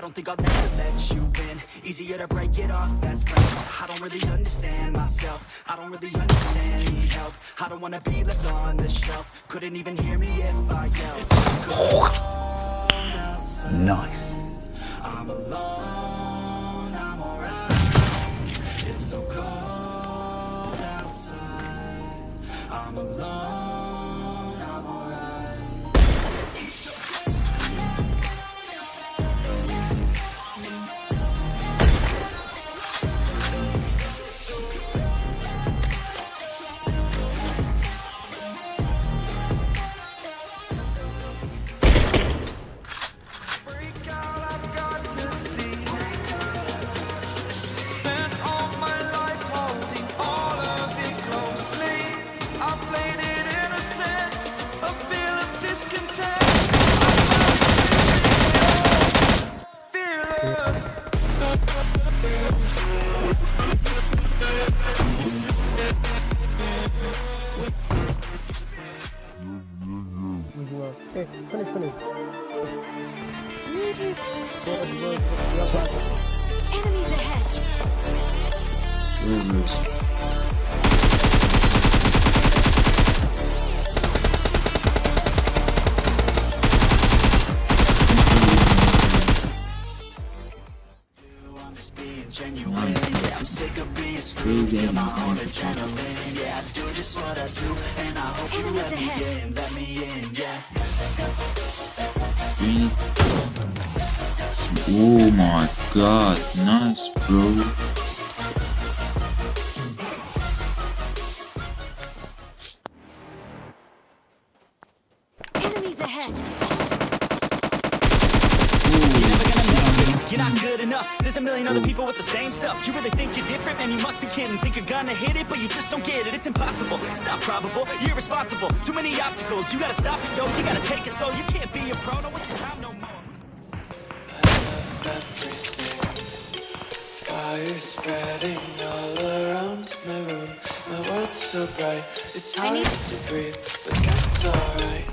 don't think I'll never let you in. Easier to break it off best friends. I don't really understand myself, I don't really understand, need help. I don't wanna be left on the shelf. Couldn't even hear me if I yelled. It's so cold outside. Nice. I'm alone, I'm alright. It's so cold outside. I'm alone, I'm alright. It's so Hey, finish. Enemies ahead. I'm just being genuine. Yeah, I'm sick of being screwed. Feel my own adrenaline. Yeah, I do just what I do, and I hope you let me in. Yeah. Oh my god, nice bro. Enemies ahead. You're not good enough. There's a million other people with the same stuff. You really think you're different? Man, you must be kidding. Think you're gonna hit it, but you just don't get it. It's impossible. It's not probable. You're irresponsible. Too many obstacles. You gotta stop it, yo. You gotta take it slow. You can't be a pro. No, waste your time no more. Everything. Fire spreading all around my room. My world's so bright. It's hard to breathe, but that's alright.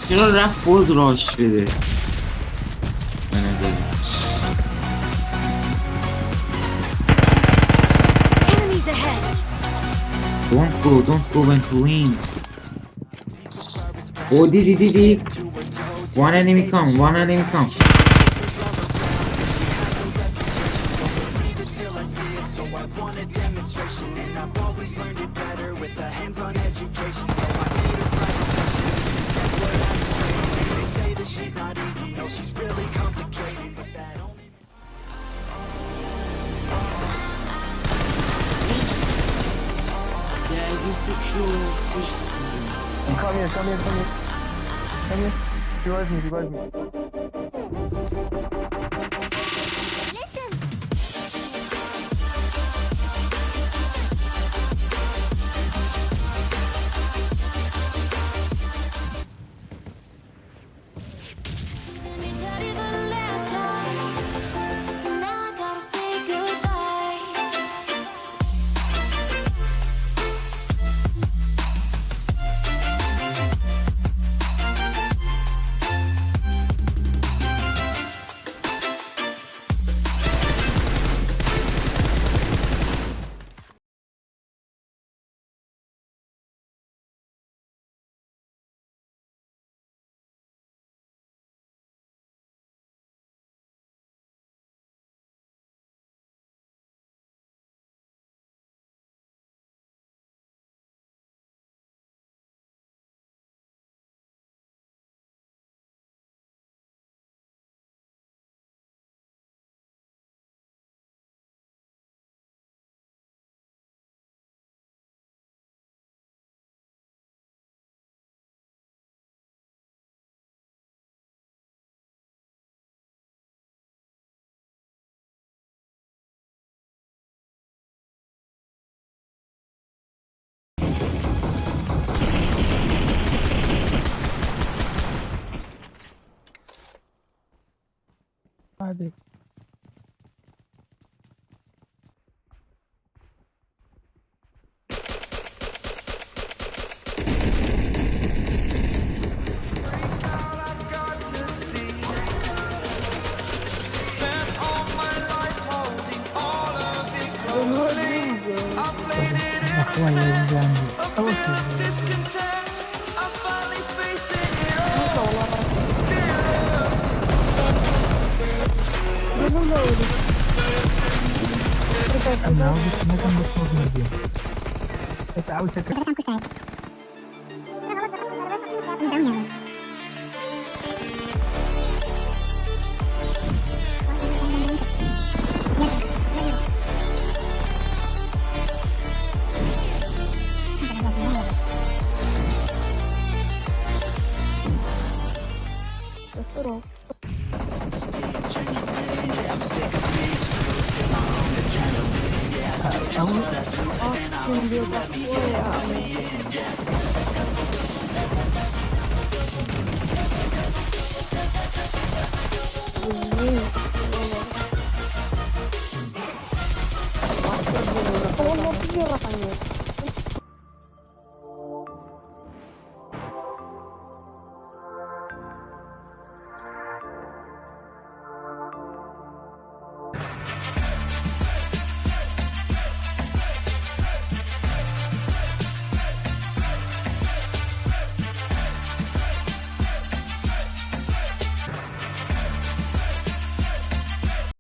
چرا رفت باز راش بده به نظر Enemies ahead. Don't go Ventolin. Oh, did. One enemy come. So I want a demonstration, and I've always learned it better with a hands-on education. Come here, come here, come here. Come here. Revive me, revive me. Let me tell you the last time. So now I gotta say goodbye. Hadi. انا عاوز مثلا مصور فيديو بس عاوز